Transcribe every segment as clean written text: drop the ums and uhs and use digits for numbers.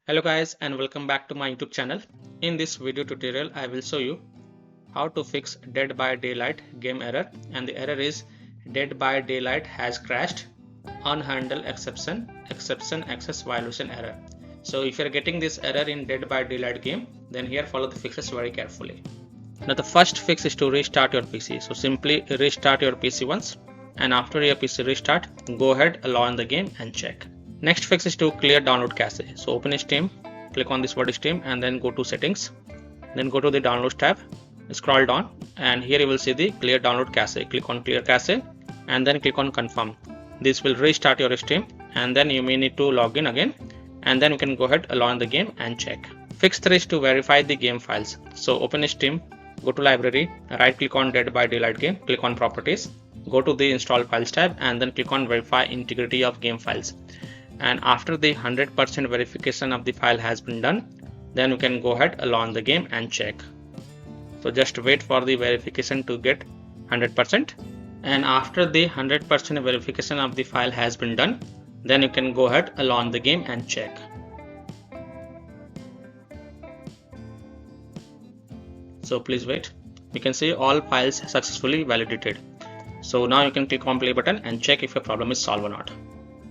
Hello guys and welcome back to my YouTube channel. In this video tutorial I will show you how to fix Dead by Daylight game error, and the error is Dead by Daylight has crashed, unhandled exception access violation error. So if you are getting this error in Dead by Daylight game, then here follow the fixes very carefully. Now the first fix is to restart your PC. So simply restart your PC once, and after your PC restart, go ahead, log the game and check. Next fix is to clear download cache. So open Steam, click on this word Steam and then go to settings, then go to the downloads tab, scroll down and here you will see the clear download cache. Click on clear cache and then click on confirm. This will restart your Steam and then you may need to log in again, and then you can go ahead, launch the game and check. Fix 3 is to verify the game files. So open Steam, go to library, right click on Dead by Daylight game, click on properties, go to the install files tab and then click on verify integrity of game files. And after the 100% verification of the file has been done, then you can go ahead, launch the game and check. So just wait for the verification to get 100%, and after the 100% verification of the file has been done, then you can go ahead, launch the game and check. So please wait. You can see all files successfully validated. So now you can click on play button and check if your problem is solved or not.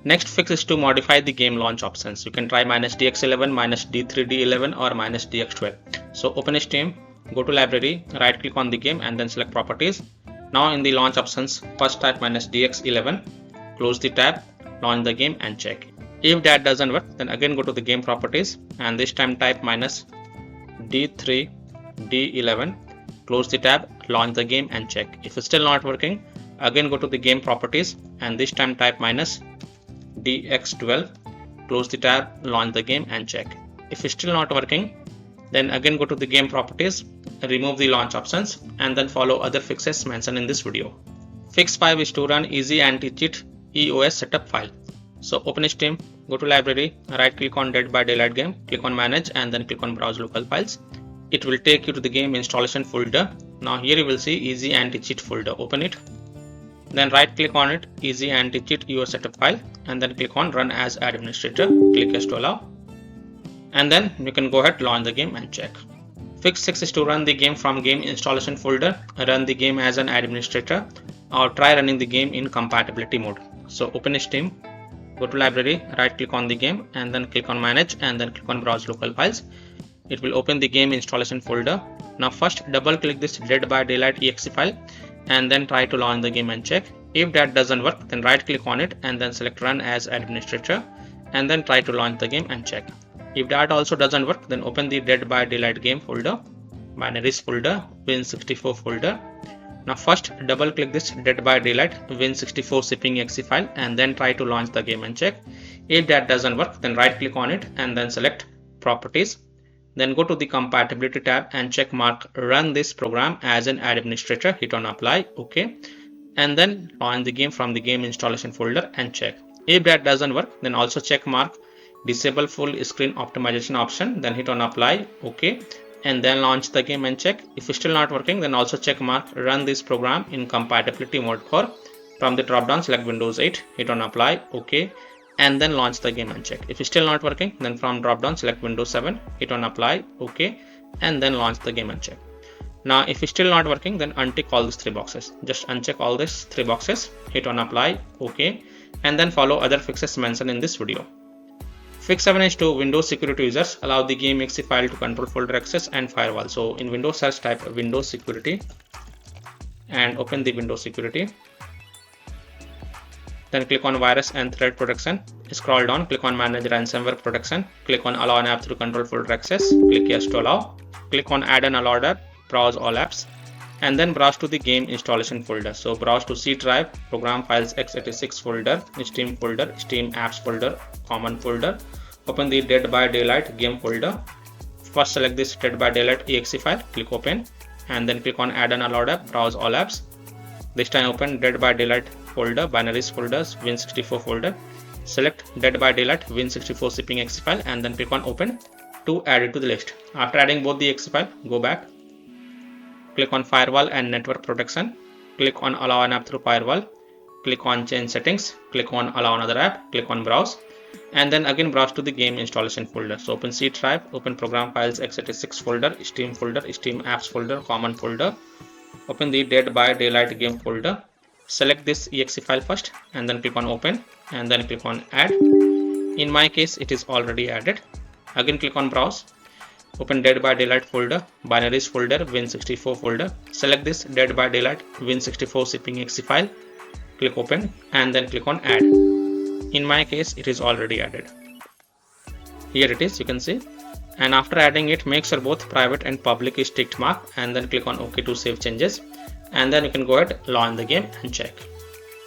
Next fix is to modify the game launch options. You can try -dx11, -d3d11 or -dx12. So open Steam, go to library, right click on the game and then select properties. Now in the launch options, first type -dx11, close the tab, launch the game and check. If that doesn't work, then again go to the game properties and this time type -d3d11, close the tab, launch the game and check. If it's still not working, again go to the game properties and this time type -dx12, close the tab, launch the game and check. If it's still not working, then again go to the game properties, remove the launch options and then follow other fixes mentioned in this video. Fix 5 is to run easy anti-cheat EOS setup file. So open Steam, go to library, right click on Dead by Daylight game, click on manage and then click on browse local files. It will take you to the game installation folder. Now here you will see easy anti-cheat folder. Open it, then right click on it, easy anti-cheat EOS setup file, and then click on run as administrator, click yes to allow, and then you can go ahead, launch the game and check. Fix 6 is to run the game from game installation folder, run the game as an administrator, or try running the game in compatibility mode. So open Steam, go to library, right click on the game and then click on manage and then click on browse local files. It will open the game installation folder. Now first double click this Dead by Daylight exe file and then try to launch the game and check. If that doesn't work, then right click on it and then select run as administrator and then try to launch the game and check. If that also doesn't work, then open the Dead by Daylight game folder, binaries folder, win64 folder. Now first double click this Dead by Daylight win64 shipping exe file and then try to launch the game and check. If that doesn't work, then right click on it and then select properties. Then go to the compatibility tab and check mark run this program as an administrator, hit on apply, OK, and then launch the game from the game installation folder and check. If that doesn't work, then also check mark disable full screen optimization option, then hit on apply, OK, and then launch the game and check. If it's still not working, then also check mark run this program in compatibility mode core. From the drop down select Windows 8, hit on apply, OK, and then launch the game and check. If it's still not working, then from drop down select Windows 7, hit on apply, OK, and then launch the game and check. Now if it's still not working, then untick all these 3 boxes. Just uncheck all these 3 boxes, hit on apply, OK, and then follow other fixes mentioned in this video. Fix 7 is to Windows security users, allow the game exe file to control folder access and firewall. So in Windows search type Windows security and open the Windows security. Then click on virus and threat protection, scroll down, click on manage ransomware protection, click on allow an app through control folder access, click yes to allow, click on add an allowed app, browse all apps, and then browse to the game installation folder. So browse to C drive, program files x86 folder, Steam folder, Steam apps folder, common folder, open the Dead by Daylight game folder. First select this Dead by Daylight exe file, click open, and then click on add an allowed app, browse all apps. This time open Dead by Daylight folder, binaries folders, win64 folder, select Dead by Daylight win64 shipping exe file and then click on open to add it to the list. After adding both the exe file, go back, click on firewall and network protection, click on allow an app through firewall, click on change settings, click on allow another app, click on browse, and then again browse to the game installation folder. So open C drive, open program files x86 folder, Steam apps folder, common folder, open the Dead by Daylight game folder, select this exe file first and then click on open and then click on add. In my case it is already added. Again click on browse, open Dead by Daylight folder, binaries folder, Win64 folder, select this Dead by Daylight Win64 zipping exe file, click open and then click on add. In my case it is already added. Here it is, you can see. And after adding it, make sure both private and public is ticked mark and then click on OK to save changes, and then you can go ahead, launch the game and check.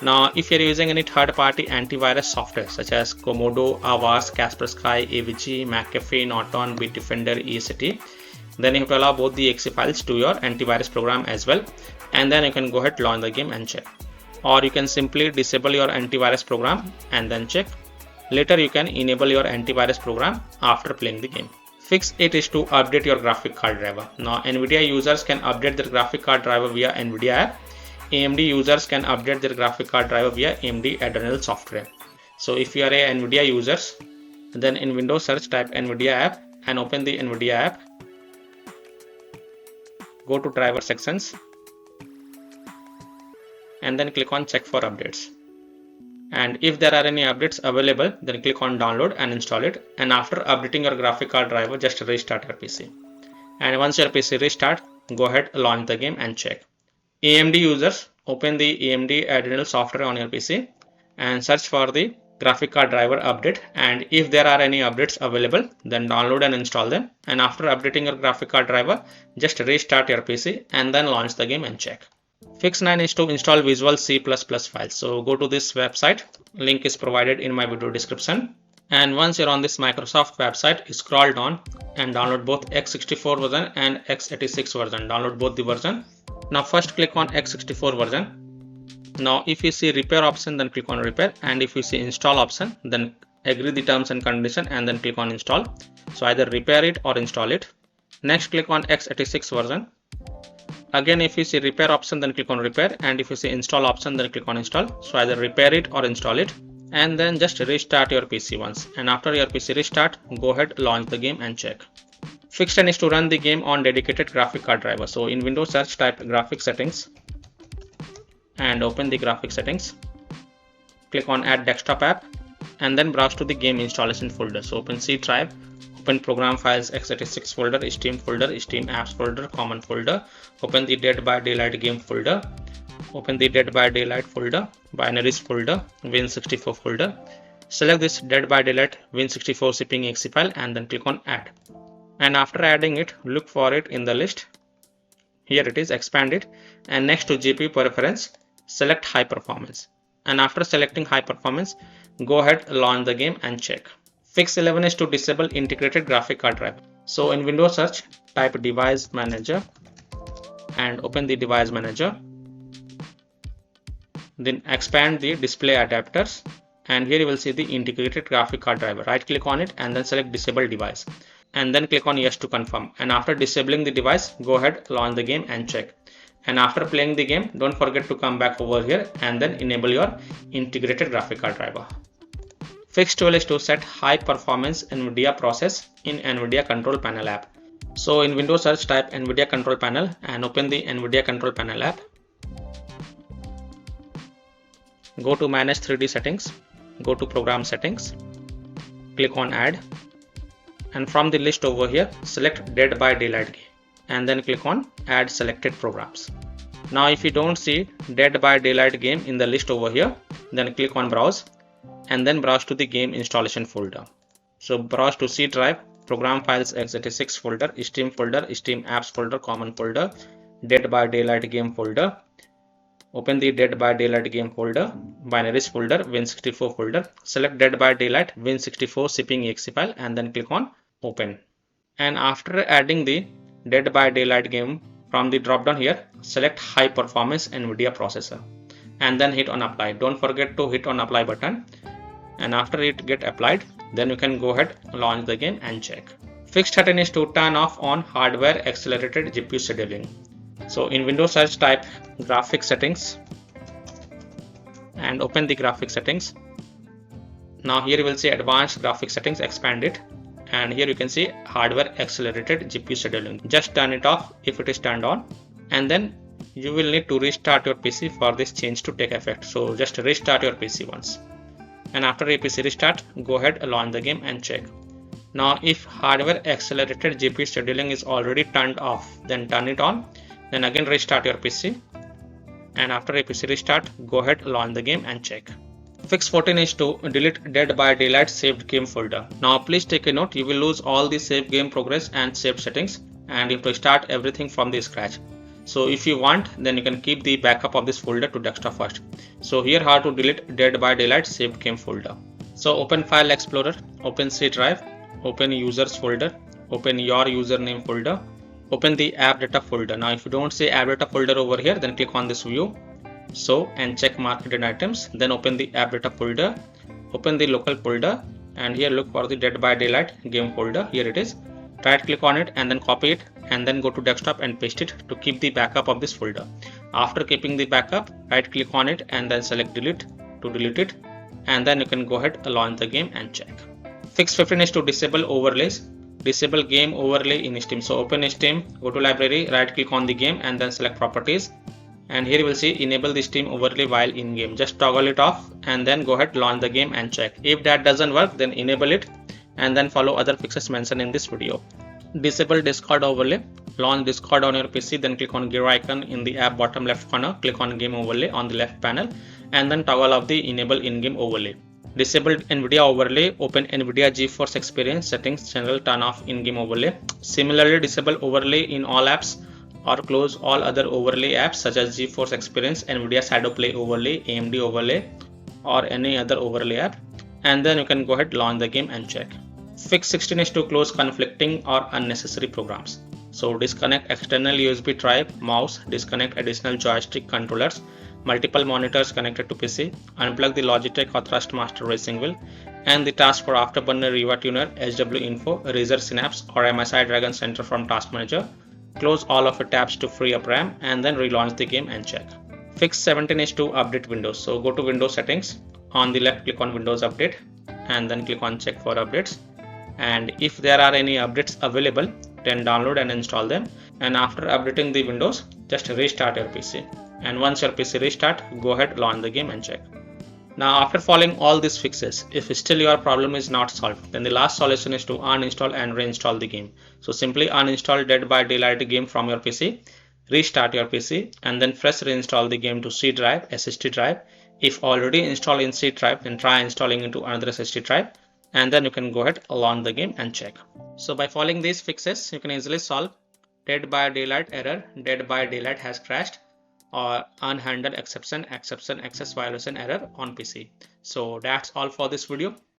Now if you're using any third-party antivirus software such as Komodo, Avast, Kaspersky, AVG, McAfee, Norton, Bitdefender, EST, then you have to allow both the exe files to your antivirus program as well, and then you can go ahead, launch the game and check. Or you can simply disable your antivirus program and then check. Later you can enable your antivirus program after playing the game. Fix 8 is to update your graphic card driver. Now NVIDIA users can update their graphic card driver via NVIDIA app. AMD users can update their graphic card driver via AMD Adrenal software. So if you are a NVIDIA users, then in Windows search type NVIDIA app and open the NVIDIA app. Go to driver sections and then click on check for updates. And if there are any updates available, then click on download and install it. And after updating your graphic card driver, just restart your PC. And once your PC restart, go ahead, launch the game and check. AMD users, open the AMD Adrenal software on your PC and search for the graphic card driver update. And if there are any updates available, then download and install them. And after updating your graphic card driver, just restart your PC and then launch the game and check. Fix 9 is to install Visual C++ files. So go to this website, link is provided in my video description. And once you're on this Microsoft website, scroll down and download both x64 version and x86 version. Download both the version. Now first click on x64 version. Now if you see repair option, then click on repair, and if you see install option, then agree the terms and condition and then click on install. So either repair it or install it. Next click on x86 version. Again, if you see repair option, then click on repair, and if you see install option, then click on install. So either repair it or install it, and then just restart your PC once. And after your PC restart, go ahead, launch the game and check. Fix 10 is to run the game on dedicated graphic card driver. So in Windows search type graphic settings and open the graphic settings. Click on add desktop app and then browse to the game installation folder. So open C drive, open program files x86 folder, Steam apps folder, common folder, open the Dead by Daylight game folder, open the Dead by Daylight folder, binaries folder, Win64 folder, select this Dead by Daylight Win64 zipping exe file and then click on add. And after adding it, look for it in the list. Here it is, expand it, and next to GPU preference, select high performance. And after selecting high performance, go ahead, launch the game and check. Fix 11 is to disable integrated graphic card driver. So in Windows search, type device manager and open the device manager. Then expand the display adapters, and here you will see the integrated graphic card driver. Right click on it and then select disable device and then click on yes to confirm. And after disabling the device, go ahead, launch the game and check. And after playing the game, don't forget to come back over here and then enable your integrated graphic card driver. Fix 12 is to set high performance NVIDIA process in NVIDIA control panel app. So in Windows search type NVIDIA control panel and open the NVIDIA control panel app. Go to manage 3D settings, go to program settings, click on add, and from the list over here select Dead by Daylight game and then click on add selected programs. Now if you don't see Dead by Daylight game in the list over here, then click on browse and then browse to the game installation folder. So browse to C drive, program files x86 folder, Steam apps folder, common folder, Dead by Daylight game folder. Open the Dead by Daylight game folder, binaries folder, Win64 folder, select Dead by Daylight Win64 zipping exe file and then click on open. And after adding the Dead by Daylight game, from the drop down here, select high performance NVIDIA processor and then hit on apply. Don't forget to hit on apply button, and after it get applied, then you can go ahead, launch the game and check. Fix 13 is to turn off on hardware accelerated GPU scheduling. So in Windows search type graphic settings and open the graphic settings. Now here you will see advanced graphics settings, expand it, and here you can see hardware accelerated GPU scheduling. Just turn it off if it is turned on, and then you will need to restart your PC for this change to take effect. So just restart your PC once, and after a PC restart, go ahead, launch the game and check. Now if hardware accelerated GPU scheduling is already turned off, then turn it on, then again restart your PC, and after a PC restart, go ahead, launch the game and check. Fix 14 is to delete Dead by Daylight saved game folder. Now please take a note, you will lose all the saved game progress and saved settings, and you have to start everything from the scratch. So if you want, then you can keep the backup of this folder to desktop first. So here how to delete Dead by Daylight saved game folder. So open File Explorer, open C drive, open Users folder, open your username folder, open the app data folder. Now if you don't see app data folder over here, then click on this view, so and check marked items, then open the app data folder, open the local folder, and here look for the Dead by Daylight game folder. Here it is. Right click on it and then copy it, and then go to desktop and paste it to keep the backup of this folder. After keeping the backup, right click on it and then select delete to delete it, and then you can go ahead, launch the game and check. Fix 15 is to disable overlays. Disable game overlay in Steam. So open Steam, go to library, right click on the game and then select properties, and here you will see enable the Steam overlay while in game. Just toggle it off and then go ahead, launch the game and check. If that doesn't work, then enable it and then follow other fixes mentioned in this video. Disable Discord overlay. Launch Discord on your PC, then click on gear icon in the app bottom left corner, click on game overlay on the left panel, and then toggle off the enable in-game overlay. Disable NVIDIA overlay, open NVIDIA GeForce Experience settings, general, turn off in-game overlay. Similarly, disable overlay in all apps or close all other overlay apps such as GeForce Experience, NVIDIA Shadow Play overlay, AMD overlay, or any other overlay app, and then you can go ahead, launch the game and check. Fix 16 is to close conflicting or unnecessary programs. So disconnect external USB drive, mouse, disconnect additional joystick controllers, multiple monitors connected to PC, unplug the Logitech or Thrustmaster racing wheel, and the task for Afterburner Riva Tuner, HW Info, Razer Synapse, or MSI Dragon Center from Task Manager. Close all of the tabs to free up RAM, and then relaunch the game and check. Fix 17 is to update Windows. So go to Windows settings, on the left click on Windows Update, and then click on check for updates, and if there are any updates available, then download and install them, and after updating the Windows, just restart your PC, and once your PC restart, go ahead, launch the game and check. Now after following all these fixes, if still your problem is not solved, then the last solution is to uninstall and reinstall the game. So simply uninstall Dead by Daylight game from your PC, restart your PC, and then fresh reinstall the game to C drive, SSD drive. If already installed in C drive, then try installing into another SSD drive, and then you can go ahead, launch the game and check. So by following these fixes, you can easily solve Dead by Daylight error, Dead by Daylight has crashed, or unhandled exception access violation error on PC. So that's all for this video.